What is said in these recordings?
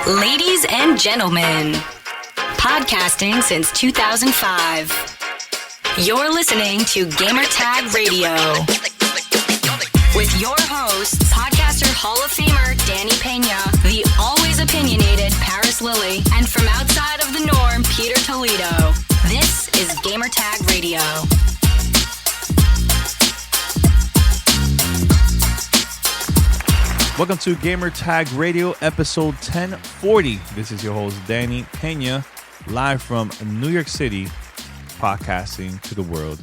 Ladies and gentlemen, podcasting since 2005. You're listening to Gamertag Radio with your hosts, podcaster Hall of Famer Danny Pena, the always opinionated Paris Lilly, and from outside of the norm, Peter Toledo. This is Gamertag Radio. Welcome to Gamertag Radio, episode 1040. This is your host, Danny Pena, live from New York City, podcasting to the world.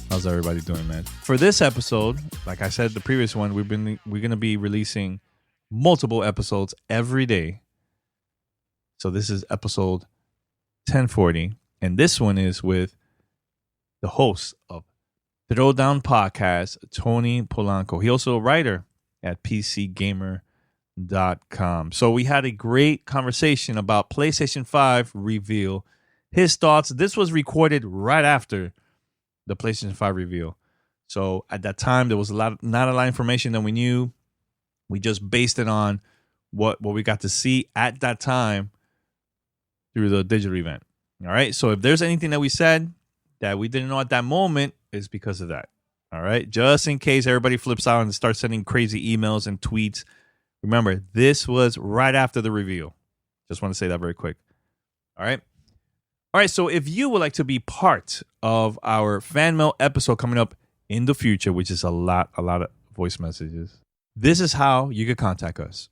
How's everybody doing, man? For this episode, like I said, the previous one, we're going to be releasing multiple episodes every day. So this is episode 1040, and this one is with the host of Throwdown Podcast, Tony Polanco. He also a writer at PCGamer.com. So we had a great conversation about PlayStation 5 Reveal, his thoughts. This was recorded right after the PlayStation 5 Reveal. So at that time, there was not a lot of information that we knew. We just based it on what we got to see at that time through the digital event. All right. So if there's anything that we said that we didn't know at that moment, it's because of that. All right, just in case everybody flips out and starts sending crazy emails and tweets. Remember, this was right after the reveal. Just want to say that very quick. All right. So if you would like to be part of our fan mail episode coming up in the future, which is a lot of voice messages, this is how you can contact us.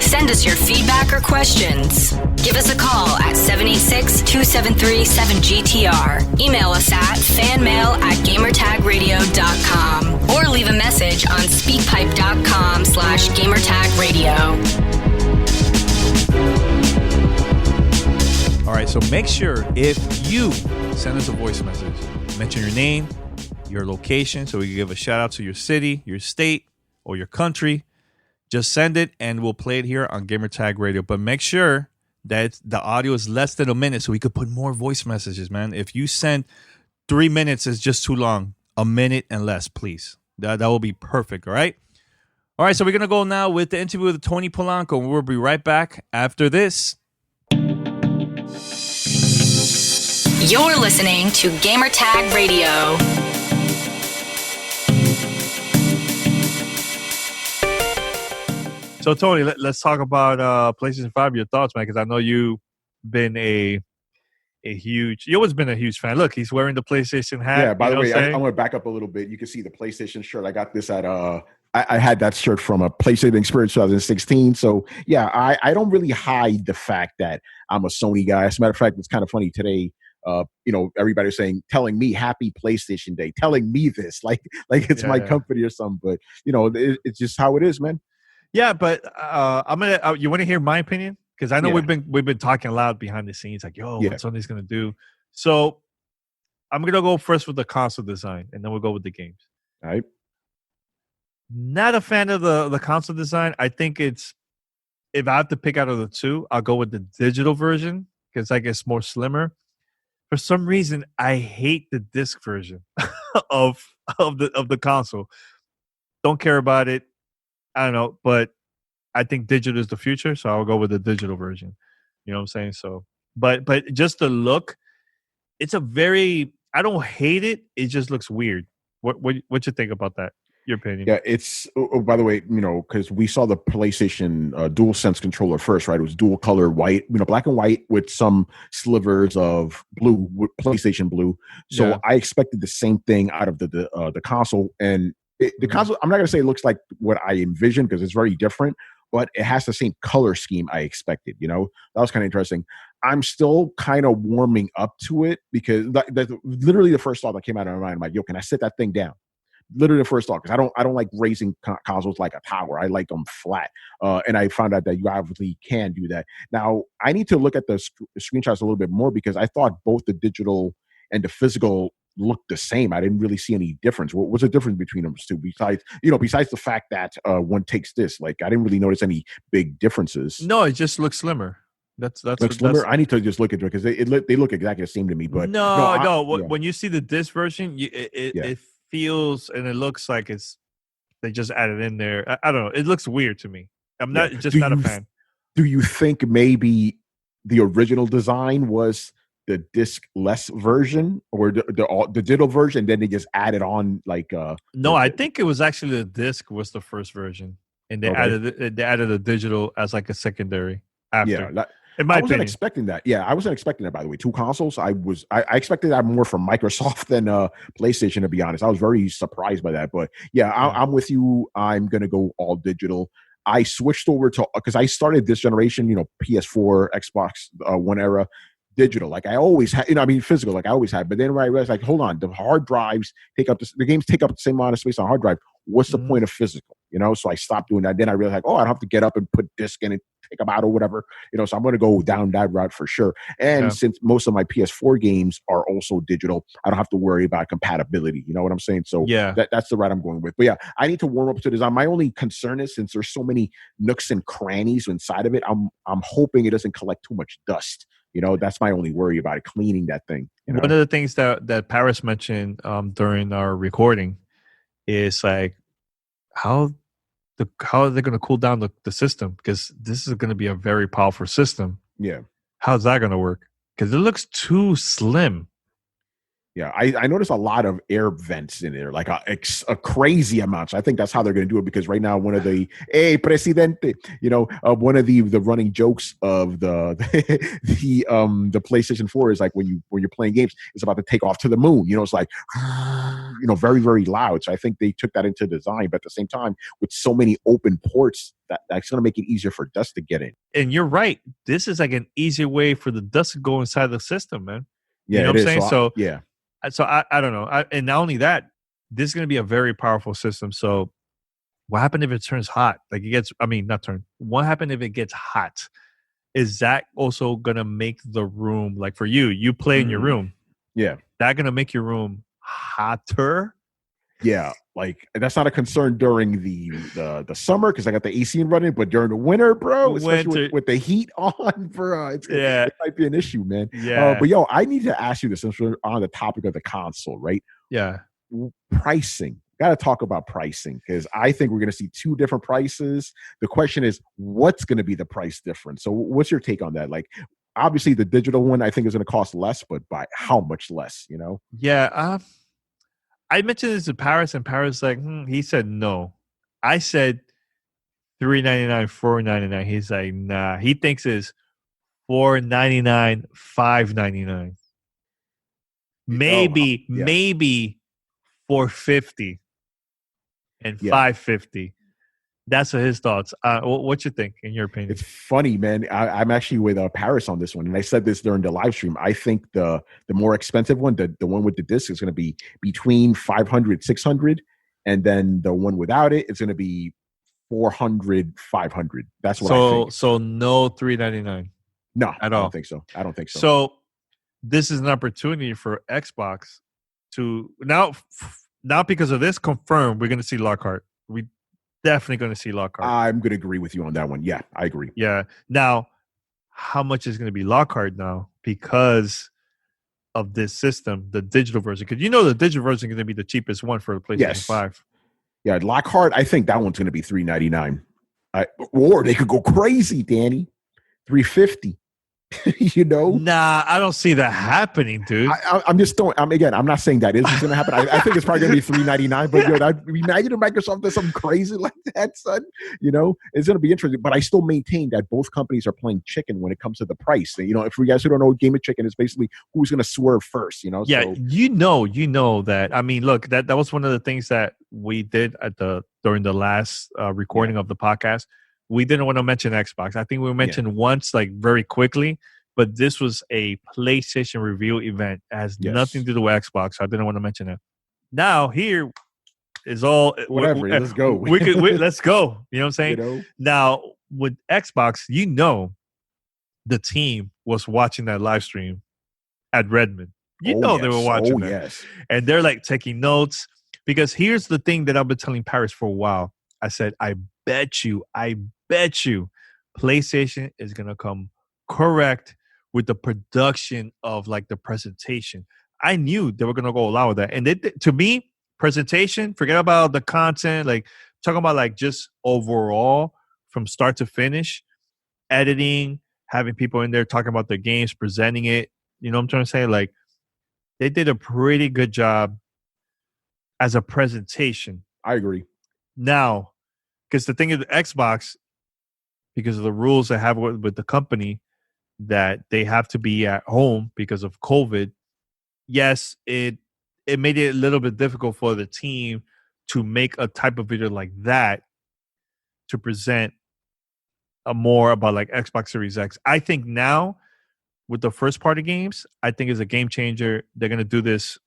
Send us your feedback or questions. Give us a call at 786-273-7GTR. Email us at fanmail@gamertagradio.com or leave a message on speakpipe.com/gamertagradio. All right, so make sure if you send us a voice message, mention your name, your location, so we can give a shout out to your city, your state, or your country. Just send it, and we'll play it here on Gamertag Radio. But make sure that the audio is less than a minute so we could put more voice messages, man. If you send 3 minutes, it's just too long. A minute and less, please. That will be perfect, all right? All right, so we're going to go now with the interview with Tony Polanco. We'll be right back after this. You're listening to Gamertag Radio. So, Tony, let's talk about PlayStation 5, your thoughts, man, because I know you've been you've always been a huge fan. Look, he's wearing the PlayStation hat. Yeah, by the way, I'm going to back up a little bit. You can see the PlayStation shirt. I got this at, I had that shirt from a PlayStation Experience 2016. So, yeah, I don't really hide the fact that I'm a Sony guy. As a matter of fact, it's kind of funny today. Everybody's telling me happy PlayStation Day, telling me this like it's my company or something. But, it's just how it is, man. Yeah, but you want to hear my opinion? Because I know we've been talking a lot behind the scenes, like, what Sony's gonna do. So I'm gonna go first with the console design, and then we'll go with the games. All right. Not a fan of the console design. I think if I have to pick out of the two, I'll go with the digital version because I guess more slimmer. For some reason, I hate the disc version of the console. Don't care about it. I don't know, but I think digital is the future, so I'll go with the digital version. You know what I'm saying? So, but just the look, it's I don't hate it. It just looks weird. What you think about that? Your opinion? Yeah, it's. By the way, because we saw the PlayStation DualSense controller first, right? It was dual color white, black and white with some slivers of blue, with PlayStation blue. So I expected the same thing out of the console, and the console, I'm not going to say it looks like what I envisioned because it's very different, but it has the same color scheme I expected. That was kind of interesting. I'm still kind of warming up to it because literally the first thought that came out of my mind, I'm like, can I sit that thing down? Literally the first thought, because I don't like raising consoles like a tower. I like them flat. And I found out that you obviously can do that. Now, I need to look at the screenshots a little bit more because I thought both the digital and the physical looked the same. I didn't really see any difference. What was the difference between them two? Besides the fact that one takes this, I didn't really notice any big differences. No, it just looks slimmer. That's slimmer. I need to just look at it because they look exactly the same to me. But when you see the disc version, it feels and it looks like they just added in there. I don't know. It looks weird to me. I'm not not a fan. Do you think maybe the original design was the disc-less version, or the digital version? Then they just added on like No, I think it was actually the disc was the first version, and okay. They added a digital as like a secondary after. Yeah, In my I wasn't opinion. expecting that. Yeah, I wasn't expecting that. By the way, 2 consoles. I expected that more from Microsoft than PlayStation. To be honest, I was very surprised by that. But yeah, I'm with you. I'm gonna go all digital. I switched over to because I started this generation, PS4, Xbox One era, digital. Like I always had, I mean physical, like I always had. But then when I realized, like, hold on, the hard drives the games take up the same amount of space on hard drive. What's the point of physical? So I stopped doing that. Then I realized, like, oh, I don't have to get up and put disc in and take them out or whatever. So I'm going to go down that route for sure. And since most of my PS4 games are also digital, I don't have to worry about compatibility. You know what I'm saying? So that's the route I'm going with. But yeah, I need to warm up to design. My only concern is, since there's so many nooks and crannies inside of it, I'm hoping it doesn't collect too much dust. That's my only worry about it, cleaning that thing. One of the things that Paris mentioned during our recording is like how are they going to cool down the system, because this is going to be a very powerful system. Yeah. How's that going to work? Because it looks too slim. Yeah, I noticed a lot of air vents in there, like a crazy amount. So I think that's how they're going to do it, because right now one of the presidente, one of the running jokes of the the PlayStation 4 is like when you're playing games, it's about to take off to the moon. It's like very, very loud. So I think they took that into design, but at the same time, with so many open ports, that's going to make it easier for dust to get in. And you're right. This is like an easier way for the dust to go inside the system, man. Yeah, you know what I'm saying? So yeah. So I don't know. And not only that, this is going to be a very powerful system. So what happened if it turns hot? Like what happened if it gets hot? Is that also going to make the room, like for you play in your room. Yeah. That going to make your room hotter? Yeah. Like that's not a concern during the summer, because I got the AC running, but during the winter, bro, especially with the heat on, bro, it might be an issue, man. Yeah. But yo, I need to ask you this, since we're on the topic of the console, right? Yeah. Pricing. Got to talk about pricing, because I think we're going to see two different prices. The question is, what's going to be the price difference? So what's your take on that? Like, obviously the digital one I think is going to cost less, but by how much less, Yeah. I mentioned this to Paris, and Paris he said no. I said $399, $499. He's like, nah. He thinks it's $499, $599. Maybe $450 and $550. That's what his thoughts. What you think, in your opinion? It's funny, man. I'm actually with Paris on this one, and I said this during the live stream. I think the more expensive one, the one with the disc, is going to be between 500, 600, and then the one without it is going to be 400, 500. That's what I think. So no $399. No, at all. I don't think so. So this is an opportunity for Xbox to now because of this, confirm we're going to see Lockhart. We definitely going to see Lockhart. I'm going to agree with you on that one. Yeah, I agree. Yeah. Now, how much is going to be Lockhart now because of this system, the digital version? Because the digital version is going to be the cheapest one for the PlayStation 5. Yeah, Lockhart, I think that one's going to be $399. Or they could go crazy, Danny. $350. Nah, I don't see that happening, dude. I'm just throwing. I'm not saying that is going to happen. I think it's probably going to be $399. But imagine if Microsoft does something crazy like that, son. It's going to be interesting. But I still maintain that both companies are playing chicken when it comes to the price. If you guys who don't know, game of chicken is basically who's going to swerve first. Yeah, so. you know that. I mean, look, that was one of the things that we did during the last recording of the podcast. We didn't want to mention Xbox. I think we mentioned once, like very quickly, but this was a PlayStation Reveal event. It has nothing to do with Xbox. So I didn't want to mention it. Now here is all whatever. Let's go. Let's go. You know what I'm saying? Now with Xbox, the team was watching that live stream at Redmond. They were watching that. Yes. And they're like taking notes, because here's the thing that I've been telling Paris for a while. I said, I bet you PlayStation is going to come correct with the production of like the presentation. I knew they were going to go along with that. And to me, presentation, forget about the content, like talking about like just overall from start to finish, editing, having people in there talking about their games, presenting it. You know what I'm trying to say? Like, they did a pretty good job as a presentation. I agree. Now, because the thing is, Xbox, because of the rules they have with the company, that they have to be at home because of COVID. Yes, it made it a little bit difficult for the team to make a type of video like that to present a more about like Xbox Series X. I think now with the first party games, I think is a game changer. They're gonna do this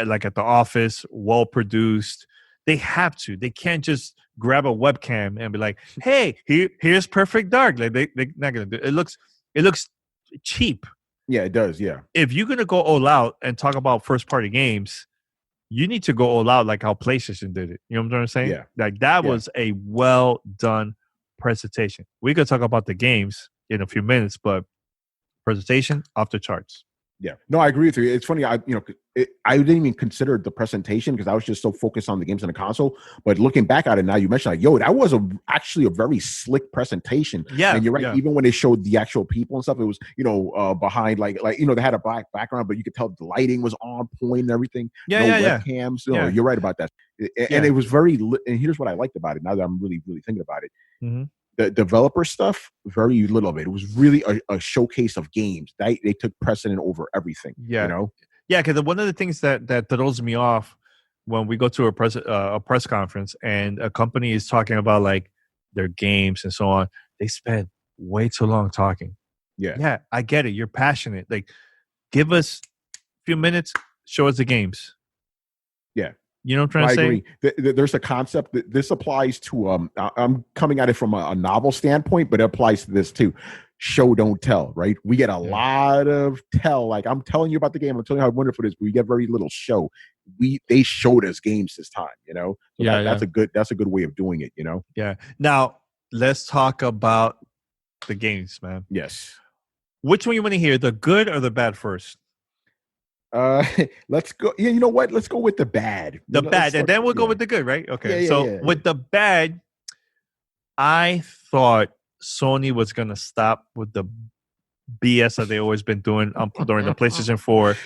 like at the office, well produced. They have to. They can't just grab a webcam and be like, "Hey, here's Perfect Dark." Like they're not gonna do it. It looks cheap. Yeah, it does. Yeah. If you're gonna go all out and talk about first party games, you need to go all out like how PlayStation did it. You know what I'm trying to say? Yeah. Like that was a well done presentation. We could talk about the games in a few minutes, but presentation off the charts. Yeah, no, I agree with you. It's funny. I didn't even consider the presentation because I was just so focused on the games on the console. But looking back at it now, you mentioned like, yo, that was actually a very slick presentation. Yeah, and you're right. Yeah. Even when they showed the actual people and stuff, it was behind like they had a black background, but you could tell the lighting was on point and everything. No webcams. Yeah. You're right about that. And it was very. And here's what I liked about it. Now that I'm really really thinking about it. Mm-hmm. The developer stuff, very little of it. It was really a showcase of games. They took precedent over everything. Yeah. You know? Yeah, because one of the things that throws me off when we go to a press conference and a company is talking about like their games and so on, they spend way too long talking. Yeah, I get it. You're passionate. Like, give us a few minutes, show us the games. Yeah. You know what I'm trying to say? Agree. There's a concept that this applies to. I'm coming at it from a novel standpoint, but it applies to this too. Show don't tell, right? We get a lot of tell. Like I'm telling you about the game, I'm telling you how wonderful it is, but we get very little show. They showed us games this time, you know. So that's a good way of doing it, you know. Yeah. Now let's talk about the games, man. Yes. Which one you want to hear, the good or the bad first? Let's go. Yeah, you know what? Let's go with the bad. The bad, and then we'll go with the good, right? Okay. With the bad, I thought Sony was gonna stop with the BS that they always been doing during the PlayStation 4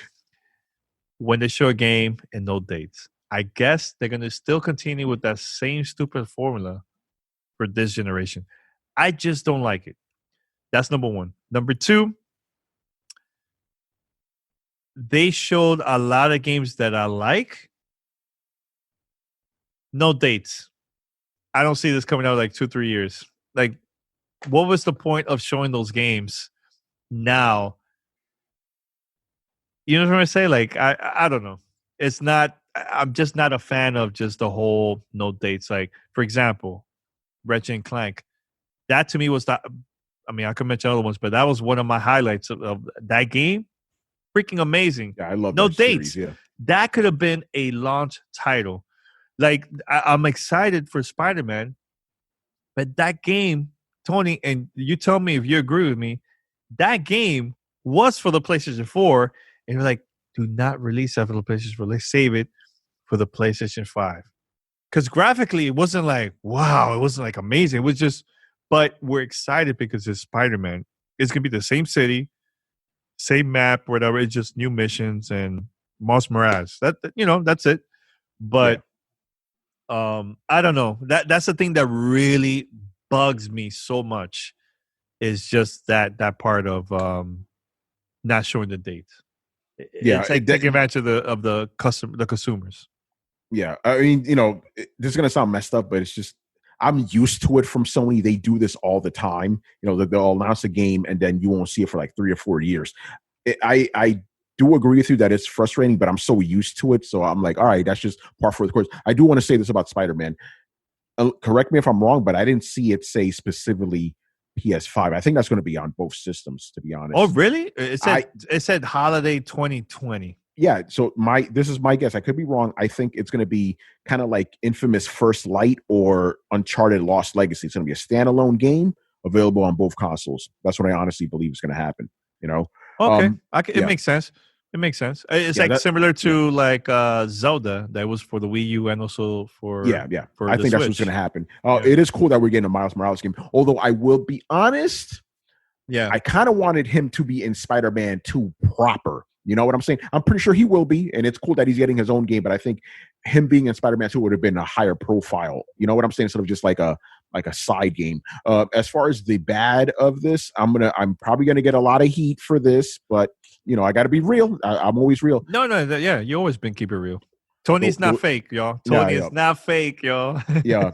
when they show a game and no dates. I guess they're gonna still continue with that same stupid formula for this generation. I just don't like it. That's number one. Number two, they showed a lot of games that I like. No dates. I don't see this coming out like 2-3 years. Like, what was the point of showing those games now? You know what I'm trying to say? Like, I don't know. It's not. I'm just not a fan of just the whole no dates. Like, for example, Ratchet and Clank. That to me was that. I mean, I could mention other ones, but that was one of my highlights of that game. Freaking amazing. Yeah, I love no that dates. Series, yeah. That could have been a launch title. Like, I'm excited for Spider-Man, but that game, Tony, and you tell me if you agree with me, that game was for the PlayStation 4, and you're like, do not release that for the PlayStation 4. Let's save it for the PlayStation 5. Because graphically, it wasn't like, wow, it wasn't like amazing. It was just, but we're excited because it's Spider-Man. It's going to be the same city, same map, whatever. It's just new missions and Miles Morales. That's it. But I don't know. That's the thing that really bugs me so much is just that part of not showing the date. It's like taking advantage of the consumers. Yeah, I mean, this is gonna sound messed up, but it's just I'm used to it from Sony. They do this all the time. They'll announce a game and then you won't see it for like 3 or 4 years. I do agree with you that it's frustrating, but I'm so used to it. So I'm like, all right, that's just par for the course. I do want to say this about Spider-Man. Correct me if I'm wrong, but I didn't see it say specifically PS5. I think that's going to be on both systems, to be honest. Oh, really? It said holiday 2020. Yeah, so this is my guess. I could be wrong. I think it's going to be kind of like Infamous First Light or Uncharted Lost Legacy. It's going to be a standalone game available on both consoles. That's what I honestly believe is going to happen. Okay, it makes sense. It makes sense. It's Yeah, like similar to like Zelda that was for the Wii U and also for yeah. for I the think that's what's Switch. going to happen. Yeah. It is cool that we're getting a Miles Morales game. Although I will be honest, Yeah. I kind of wanted him to be in Spider-Man 2 proper. You know what I'm saying? I'm pretty sure he will be, and it's cool that he's getting his own game. But I think him being in Spider-Man 2 would have been a higher profile. You know what I'm saying? Instead of just like a side game. As far as the bad of this, I'm probably gonna get a lot of heat for this, but I got to be real. I'm always real. No, yeah. You always been keep it real. Tony's not fake, y'all. Tony is not fake, y'all. Yeah.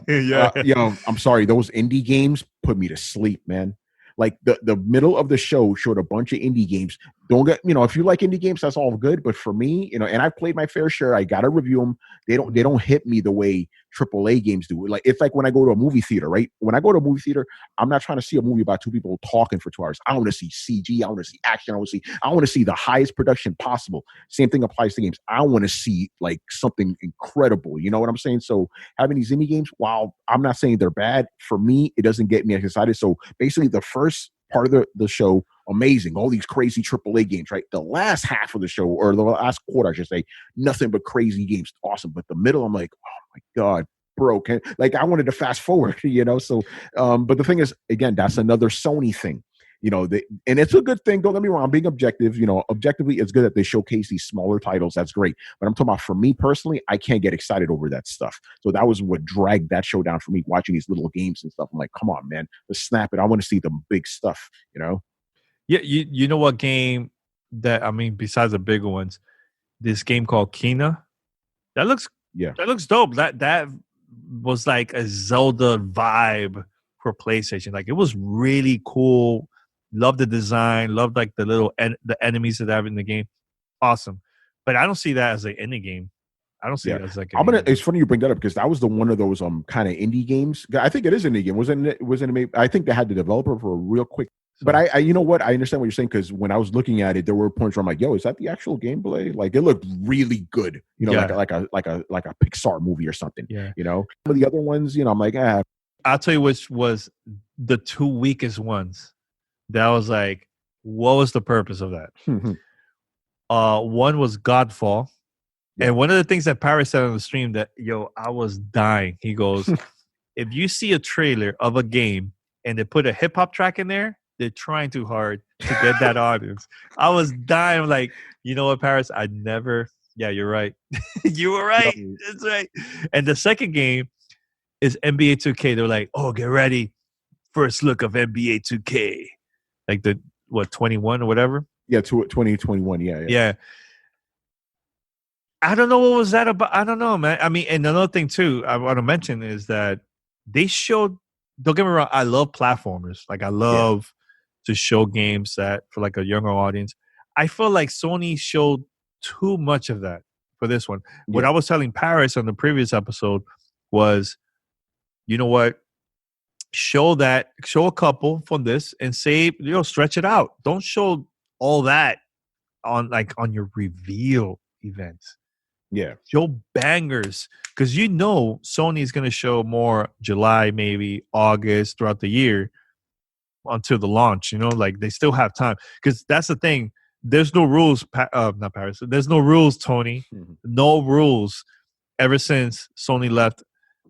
I'm sorry. Those indie games put me to sleep, man. Like the middle of the show showed a bunch of indie games. Don't get, if you like indie games, that's all good. But for me, and I've played my fair share. I gotta review them. They don't hit me the way AAA games do. Like it's like when I go to a movie theater, right? When I go to a movie theater, I'm not trying to see a movie about two people talking for 2 hours. I want to see CG. I want to see action. I want to see the highest production possible. Same thing applies to games. I want to see like something incredible. You know what I'm saying? So having these indie games, while I'm not saying they're bad, for me, it doesn't get me excited. So basically the first part of the show, amazing. All these crazy AAA games, right? The last half of the show, or the last quarter, I should say, nothing but crazy games. Awesome. But the middle, I'm like, oh my God, bro. I wanted to fast forward, So, but the thing is, again, that's another Sony thing. And it's a good thing. Don't get me wrong. I'm being objective. Objectively, it's good that they showcase these smaller titles. That's great. But I'm talking about, for me personally, I can't get excited over that stuff. So that was what dragged that show down for me, watching these little games and stuff. I'm like, come on, man, let's snap it. I want to see the big stuff, Yeah, you know what game besides the bigger ones, this game called Kena, that looks dope. That was like a Zelda vibe for PlayStation. Like it was really cool. Love the design. Love like the enemies that they have in the game. Awesome. But I don't see that as an indie game. I don't see it as like. It's funny you bring that up because that was one of those kind of indie games. I think it is an indie game. Wasn't it? I think they had the developer for a real quick. But I you know what? I understand what you're saying, because when I was looking at it, there were points where I'm like, "Yo, is that the actual gameplay?" Like it looked really good, like a Pixar movie or something. Yeah. Some of the other ones, I'm like, I'll tell you which was the two weakest ones. That was like, what was the purpose of that? One was Godfall. Yeah. And one of the things that Paris said on the stream that, I was dying. He goes, if you see a trailer of a game and they put a hip hop track in there, they're trying too hard to get that audience. I was dying. I'm like, you know what, Paris? Yeah, you're right. You were right. That's right. And the second game is NBA 2K. They're like, oh, get ready. First look of NBA 2K. Like 21 or whatever? Yeah, 2021. Yeah. I don't know what was that about. I don't know, man. And another thing too, I want to mention is that they showed, don't get me wrong, I love platformers. Like I love to show games that for like a younger audience. I feel like Sony showed too much of that for this one. Yeah. What I was telling Paris on the previous episode was, you know what? Show a couple from this and say, stretch it out. Don't show all that on your reveal events. Yeah. Show bangers. Because Sony is going to show more July, maybe August, throughout the year until the launch. Like they still have time. Because that's the thing. There's no rules. Not Paris. There's no rules, Tony. Mm-hmm. No rules ever since Sony left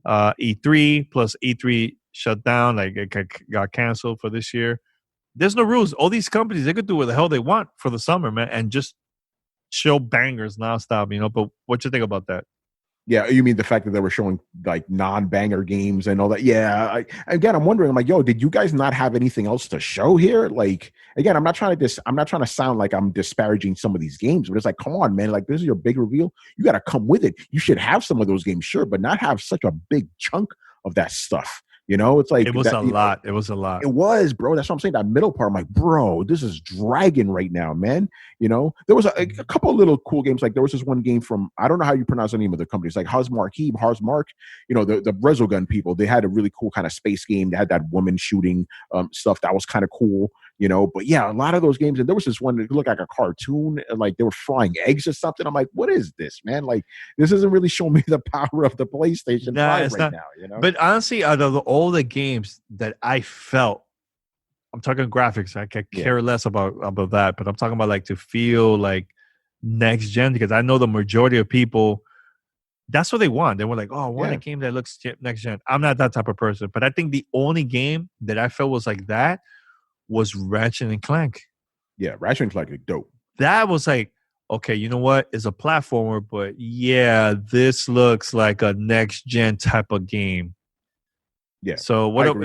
E3, plus E3 shut down, like it got canceled for this year. There's no rules. All these companies, they could do what the hell they want for the summer, man, and just show bangers nonstop, But what you think about that? Yeah, you mean the fact that they were showing like non-banger games and all that? Yeah, I'm wondering. I'm like, yo, did you guys not have anything else to show here? Like, again, I'm not trying to sound like I'm disparaging some of these games, but it's like, come on, man, like this is your big reveal. You got to come with it. You should have some of those games, sure, but not have such a big chunk of that stuff. It's like it was a lot. It was a lot. It was, bro. That's what I'm saying. That middle part, I'm like, bro, this is dragging right now, man. There was a couple of little cool games. Like there was this one game from, I don't know how you pronounce the name of the company. It's like Harzmark, the Resogun people. They had a really cool kind of space game. They had that woman shooting stuff that was kind of cool. But yeah, a lot of those games, and there was this one that looked like a cartoon, like they were frying eggs or something. I'm like, what is this, man? Like, this isn't really showing me the power of the PlayStation 5 right now, But honestly, out of all the games that I felt, I'm talking graphics, I could care less about that, but I'm talking about like to feel like next gen, because I know the majority of people, that's what they want. They were like, oh, I want a game that looks next gen. I'm not that type of person, but I think the only game that I felt was like that was Ratchet and Clank. Yeah, Ratchet and Clank is dope. That was like, okay, you know what? It's a platformer, but yeah, this looks like a next gen type of game. Yeah. So what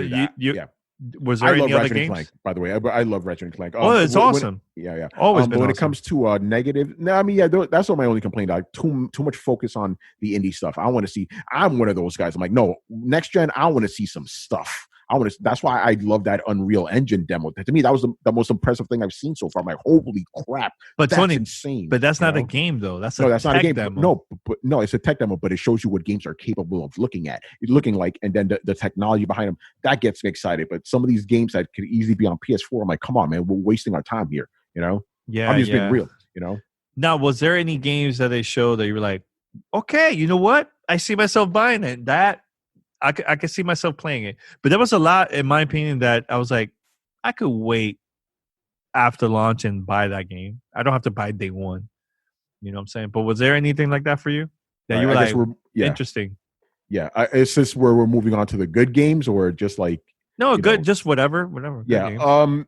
was there any other games? Clank, by the way, I love Ratchet and Clank. It's awesome. Always. But when it comes to negative, no, I mean, that's not my only complaint. Like too much focus on the indie stuff. I want to see. I'm one of those guys. I'm like, no, next gen. I want to see some stuff. That's why I love that Unreal Engine demo. To me, that was the most impressive thing I've seen so far. I'm like, holy crap! But that's Tony, insane. But that's not a game, though. That's not a game demo. No, it's a tech demo. But it shows you what games are capable of looking like, and then the technology behind them. That gets me excited. But some of these games that could easily be on PS4, I'm like, come on, man, we're wasting our time here. Yeah, I'm just being real. Now, was there any games that they showed that you were like, okay, you know what? I see myself buying it. That I could see myself playing it. But there was a lot, in my opinion, that I was like, I could wait after launch and buy that game. I don't have to buy day one. You know what I'm saying? But was there anything like that for you? That you were like, interesting? Yeah. Is this where we're moving on to the good games, or just like, no, good, just whatever. Yeah.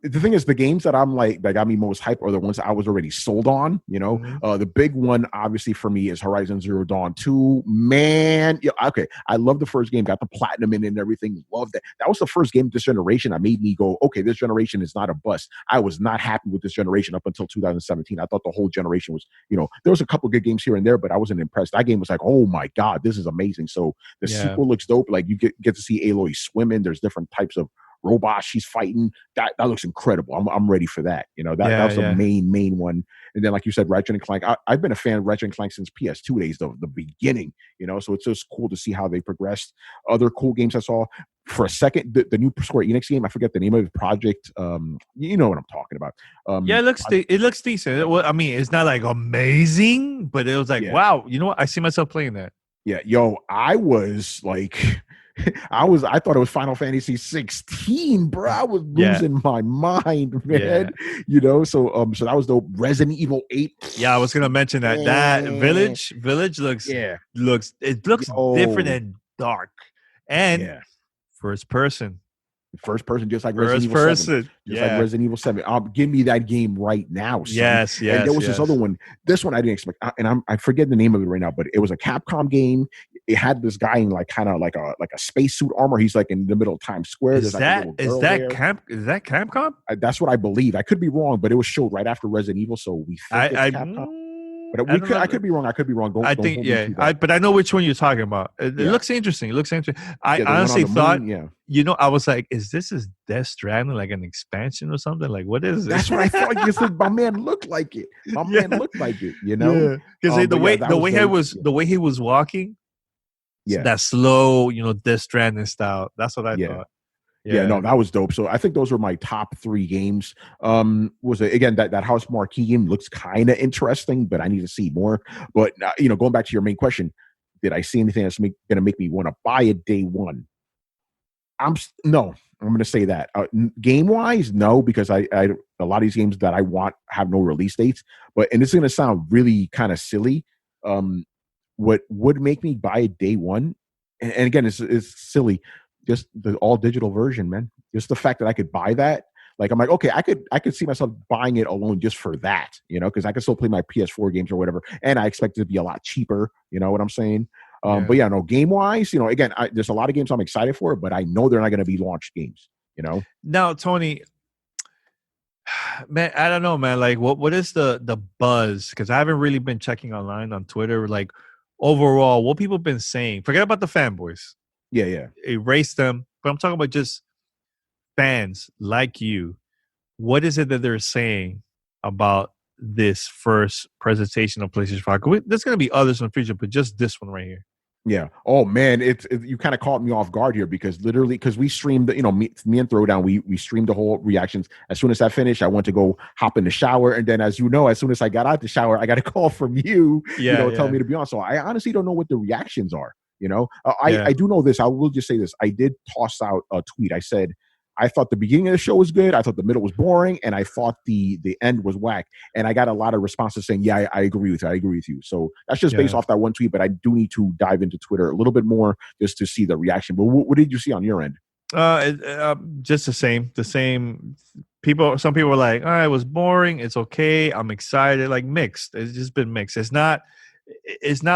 The thing is, the games that I'm like that got me most hype are the ones I was already sold on. The big one, obviously, for me is Horizon Zero Dawn 2. Man, okay. I love the first game, got the platinum in it and everything. Love that. That was the first game this generation that made me go, okay, this generation is not a bust. I was not happy with this generation up until 2017. I thought the whole generation was, there was a couple good games here and there, but I wasn't impressed. That game was like, oh my God, this is amazing. So the sequel looks dope. Like you get to see Aloy swimming. There's different types of robots she's fighting. That looks incredible. I'm ready for that. That was the main one. And then, like you said, Ratchet and Clank. I've been a fan of Ratchet and Clank since PS2 days, the beginning. So it's just cool to see how they progressed. Other cool games I saw for a second, the new Square Enix game. I forget the name of the project. You know what I'm talking about. It looks decent. Well, I mean, it's not like amazing, but it was like, wow. You know what? I see myself playing that. Yeah, I was like. I thought it was Final Fantasy 16, bro. I was losing my mind, man. So that was the Resident Evil 8. Yeah, I was gonna mention that. That Village looks different and dark. And first person, just like Resident Evil 7. Like Resident Evil 7. Give me that game right now, son. Yes. And there was this other one. This one I didn't expect, and I forget the name of it right now, but it was a Capcom game. It had this guy in like kind of like a spacesuit armor. He's like in the middle of Times Square. Is that Capcom? That's what I believe. I could be wrong, but it was showed right after Resident Evil, so we think it's Capcom. But I could be wrong. But I know which one you're talking about. It looks interesting. I honestly thought, I was like, is this Death Stranding, like an expansion or something? Like, what is it? That's what I thought. My man looked like it. Because the way he was walking, that slow, Death Stranding style. That's what I thought. Yeah, no, that was dope. So I think those were my top 3 games. Again, that House Marquee game looks kind of interesting, but I need to see more. But going back to your main question, did I see anything that's going to make me want to buy it day one? I'm going to say that game wise, no, because I a lot of these games that I want have no release dates. And this is going to sound really kind of silly. What would make me buy it day one? And again, it's silly. Just the all digital version, man. Just the fact that I could buy that. Like, I'm like, okay, I could see myself buying it alone just for that, because I could still play my PS4 games or whatever. And I expect it to be a lot cheaper. You know what I'm saying? But game wise, again, there's a lot of games I'm excited for, but I know they're not going to be launched games, Now, Tony, man, I don't know, man. Like, what is the buzz? Because I haven't really been checking online on Twitter. Like, overall, what people have been saying. Forget about the fanboys. Yeah. Erase them. But I'm talking about just fans like you. What is it that they're saying about this first presentation of PlayStation 5? There's going to be others in the future, but just this one right here. Yeah. Oh man, you kind of caught me off guard here because we streamed, me and Throwdown, we streamed the whole reactions. As soon as I finished, I went to go hop in the shower, and then as soon as I got out the shower, I got a call from you, telling me to be on. So I honestly don't know what the reactions are. I do know this. I will just say this. I did toss out a tweet. I said, I thought the beginning of the show was good. I thought the middle was boring, and I thought the end was whack. And I got a lot of responses saying, "Yeah, I agree with you. I agree with you." So that's just based off that one tweet. But I do need to dive into Twitter a little bit more just to see the reaction. But what did you see on your end? Just the same. People. Some people were like, "All right, it was boring. It's okay. I'm excited." Like mixed. It's just been mixed. It's not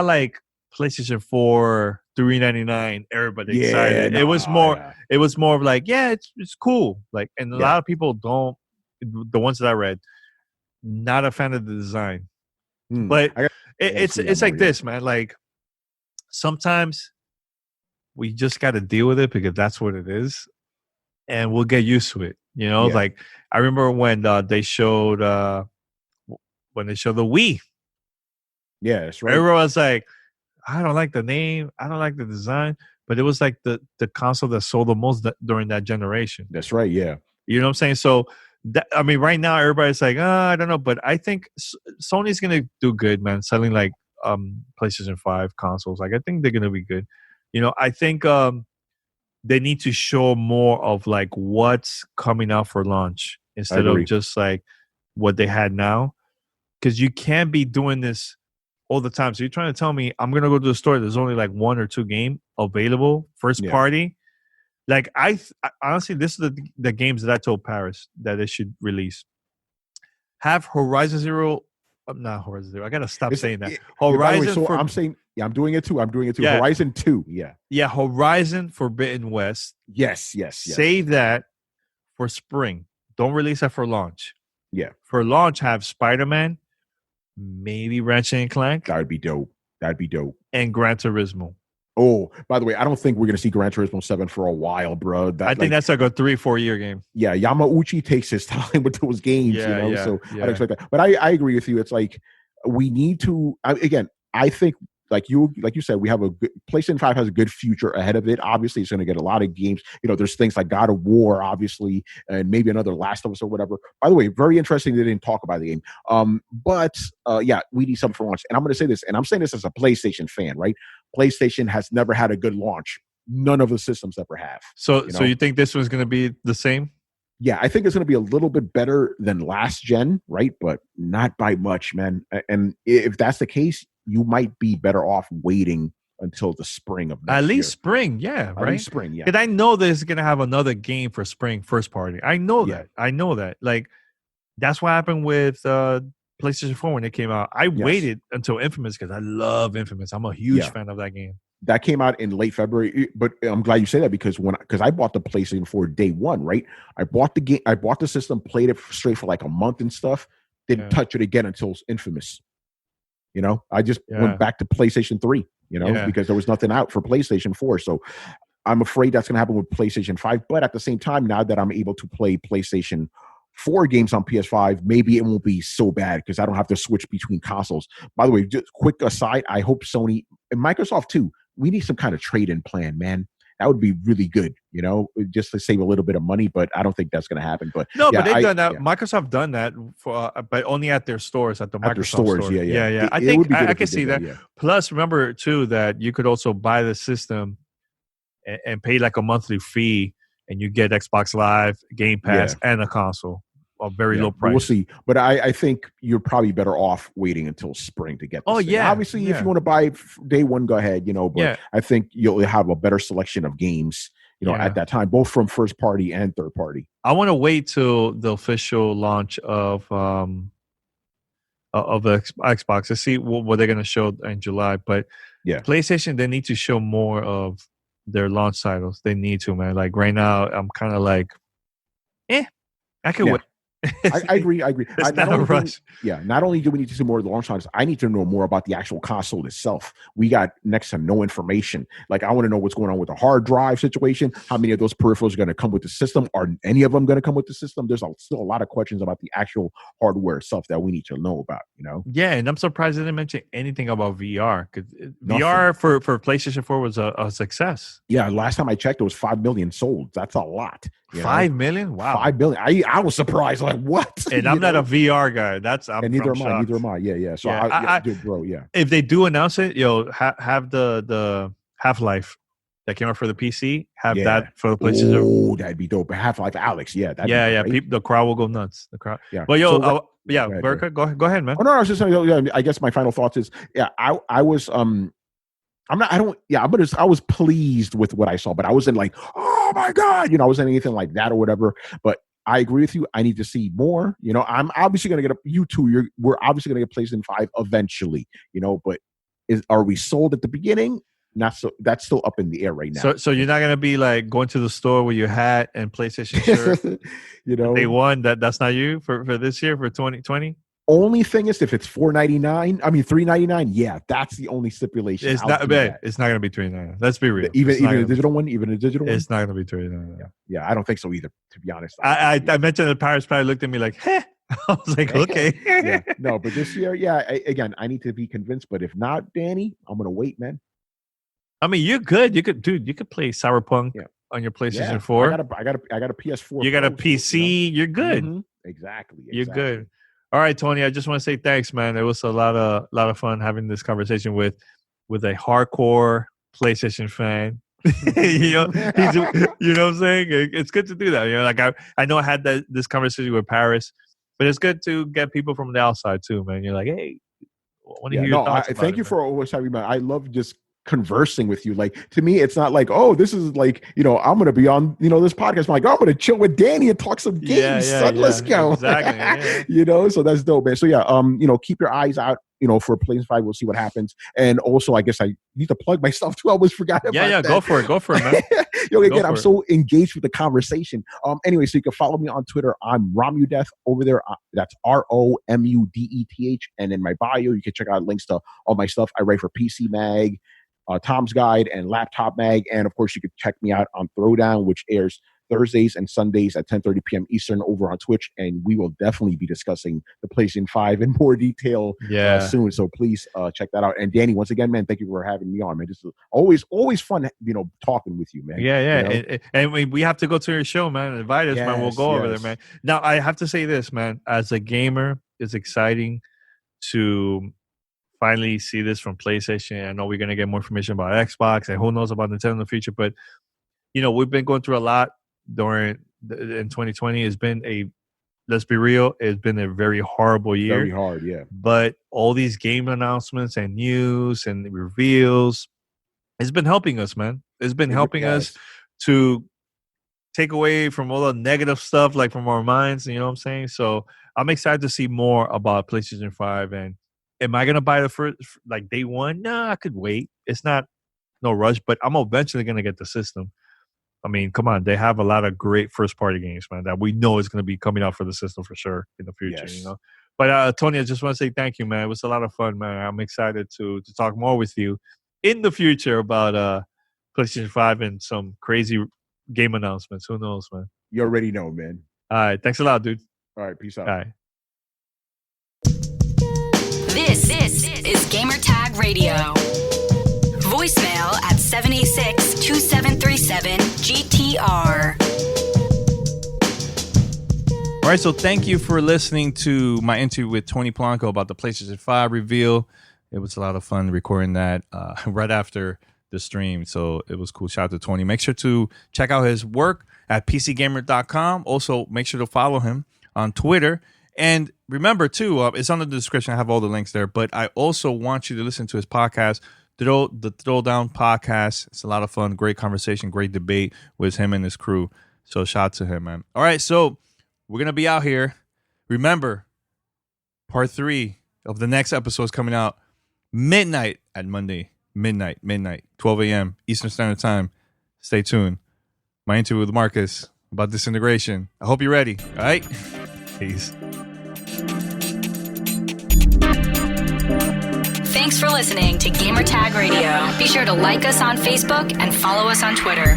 like PlayStation 4 $399. Everybody excited. It was more. Yeah. It was more of like, yeah, it's cool. Like, and a lot of people don't. The ones that I read, not a fan of the design. But it's like this, man. Like sometimes we just got to deal with it because that's what it is, and we'll get used to it. You know, like I remember when they showed the Wii. Yeah, that's right. Everyone was like, I don't like the name, I don't like the design, but it was like the console that sold the most during that generation. That's right. Yeah, you know what I'm saying. So I mean, right now everybody's like, I don't know, but I think Sony's gonna do good, man. Selling like PlayStation 5 consoles, like I think they're gonna be good. You know, I think they need to show more of like what's coming out for launch instead of just like what they had now, because you can't be doing this all the time. So you're trying to tell me I'm gonna go to the store, there's only like 1 or 2 game available first party. Like I honestly, this is the games that I told Paris that they should release. Have Horizon Zero, not Horizon Zero. I gotta stop saying that. Horizon. I'm saying, I'm doing it too. Yeah. Horizon 2. Yeah. Horizon Forbidden West. Yes. Save that for spring. Don't release that for launch. Yeah. For launch, have Spider-Man, maybe Ratchet and Clank. That'd be dope. And Gran Turismo. Oh, by the way, I don't think we're going to see Gran Turismo 7 for a while, bro. I think that's like a 3-4 year game. Yeah, Yamauchi takes his time with those games, so I'd expect that. But I agree with you. It's like we need to, again, I think like you said, we have a good, PlayStation 5 has a good future ahead of it. Obviously, it's going to get a lot of games. You know, there's things like God of War, obviously, and maybe another Last of Us or whatever. By the way, very interesting they didn't talk about the game. But we need something for launch. And I'm going to say this, and I'm saying this as a PlayStation fan, right? PlayStation has never had a good launch. None of the systems ever have. So you think this one's going to be the same? Yeah, I think it's going to be a little bit better than last gen, right? But not by much, man. And if that's the case, you might be better off waiting until the spring of next year. At least spring, yeah, right? At least spring, yeah. Because I know this is going to have another game for spring first party. I know that. Like, that's what happened with PlayStation 4 when it came out. I waited until Infamous because I love Infamous. I'm a huge fan of that game. That came out in late February, but I'm glad you say that because I bought the PlayStation 4 day one, right? I bought the game, I bought the system, played it straight for like a month and stuff, didn't touch it again until Infamous. You know, I just went back to PlayStation 3, because there was nothing out for PlayStation 4. So I'm afraid that's going to happen with PlayStation 5. But at the same time, now that I'm able to play PlayStation 4 games on PS5, maybe it won't be so bad because I don't have to switch between consoles. By the way, just quick aside, I hope Sony and Microsoft too, we need some kind of trade-in plan, man. That would be really good, just to save a little bit of money, but I don't think that's going to happen. But no, but they've done that. Yeah. Microsoft done that for, but only at their stores, at Microsoft stores. Yeah. I think I can see that. Yeah. Plus, remember too that you could also buy the system and pay like a monthly fee, and you get Xbox Live, Game Pass, and a console. A very low price. We'll see. But I think you're probably better off waiting until spring to get this thing. Obviously, if you want to buy day one, go ahead, but I think you'll have a better selection of games, at that time, both from first party and third party. I want to wait till the official launch of the Xbox to see what they're going to show in July. But PlayStation, they need to show more of their launch titles. They need to, man. Like right now, I'm kind of like, I can wait. I agree. It's not a rush. Not only do we need to see more of the launch titles, I need to know more about the actual console itself. We got next to no information. Like, I want to know what's going on with the hard drive situation. How many of those peripherals are going to come with the system? Are any of them going to come with the system? There's still a lot of questions about the actual hardware itself that we need to know about, Yeah, and I'm surprised they didn't mention anything about VR. Because VR for PlayStation 4 was a success. Yeah, last time I checked, it was 5 million sold. That's a lot. 5 million? Wow. 5 million. I was surprised. Like, what? And I'm not a VR guy. And neither am I. Yeah. So dude, bro, if they do announce it, have the Half-Life that came out for the PC, have that for the PlayStation. Oh, that'd be dope. Half-Life Alex, The crowd will go nuts. The crowd. Yeah. But yo, So, Berka, go ahead, man. Oh no, I was just saying. I guess my final thoughts is, I was I was pleased with what I saw, but I wasn't like, oh my god, I wasn't anything like that or whatever. But I agree with you. I need to see more. I'm obviously going to get we're obviously going to get PlayStation 5 eventually. But are we sold at the beginning? Not so. That's still up in the air right now. So you're not gonna be like going to the store with your hat and PlayStation shirt. Day one. That's not you for this year, for 2020. Only thing is, if it's $4.99, $3.99, yeah, that's the only stipulation. It's not bad. It's not gonna be $3.99. Let's be real. Even a digital one, it's not gonna be $3.99. Yeah, I don't think so either. To be honest, I mentioned that Paris probably looked at me like, "Heh." I was like, okay. No, but this year, again, I need to be convinced. But if not, Danny, I'm gonna wait, man. I mean, you're good. You could play Cyberpunk on your PlayStation 4. I got a PS4. You got a PC. You're good. Mm-hmm. Exactly. You're good. All right, Tony. I just want to say thanks, man. It was a lot of fun having this conversation with a hardcore PlayStation fan. You know what I'm saying? It's good to do that. Like I know I had this conversation with Paris, but it's good to get people from the outside too, man. You're like, hey, I want to hear your thoughts. Thank you for always having me. I love just conversing with you. Like, to me, it's not like, oh, this is like, I'm gonna be on this podcast. I'm like, oh, I'm gonna chill with Danny and talk some games. Let's go. Exactly. So that's dope, man. So keep your eyes out for PlayStation 5. We'll see what happens. And also, I guess I need to plug myself too. I almost forgot about that. Go for it, man. Again, I'm so engaged with the conversation. Anyway, so you can follow me on Twitter. I'm Romudeth over there. That's ROMUDETH. And in my bio, you can check out links to all my stuff. I write for PC Mag, Tom's Guide, and Laptop Mag. And of course, you can check me out on Throwdown, which airs Thursdays and Sundays at 10:30 p.m. Eastern over on Twitch, and we will definitely be discussing the PlayStation 5 in more detail soon. So please check that out. And Danny, once again, man, thank you for having me on, man. This is always fun, talking with you, man. And we have to go to your show, man. Invite us, man. We'll go over there, man. Now, I have to say this, man. As a gamer, it's exciting to finally see this from PlayStation. I know we're gonna get more information about Xbox, and who knows about Nintendo in the future, but we've been going through a lot in 2020. It's been let's be real, it's been a very horrible year. Very hard, yeah. But all these game announcements and news and reveals, it's been helping us, man. It's been helping us to take away from all the negative stuff, like from our minds, you know what I'm saying? So I'm excited to see more about PlayStation 5. And am I going to buy the first, like day one? No, I could wait. It's not no rush, but I'm eventually going to get the system. I mean, come on. They have a lot of great first-party games, man, that we know is going to be coming out for the system for sure in the future, But, Tony, I just want to say thank you, man. It was a lot of fun, man. I'm excited to talk more with you in the future about PlayStation 5 and some crazy game announcements. Who knows, man? You already know, man. All right. Thanks a lot, dude. All right. Peace out. All right. This is Gamertag Radio. Voicemail at 786-2737-GTR. All right, so thank you for listening to my interview with Tony Polanco about the PlayStation 5 reveal. It was a lot of fun recording that right after the stream, so it was cool. Shout out to Tony. Make sure to check out his work at PCGamer.com. Also, make sure to follow him on Twitter. And remember, too, it's on the description. I have all the links there. But I also want you to listen to his podcast, the Throwdown Podcast. It's a lot of fun. Great conversation, great debate with him and his crew. So shout out to him, man. All right, so we're going to be out here. Remember, part 3 of the next episode is coming out midnight at Monday. Midnight, 12 a.m. Eastern Standard Time. Stay tuned. My interview with Marcus about disintegration. I hope you're ready. All right? Peace. Thanks for listening to Gamertag Radio. Be sure to like us on Facebook and follow us on Twitter.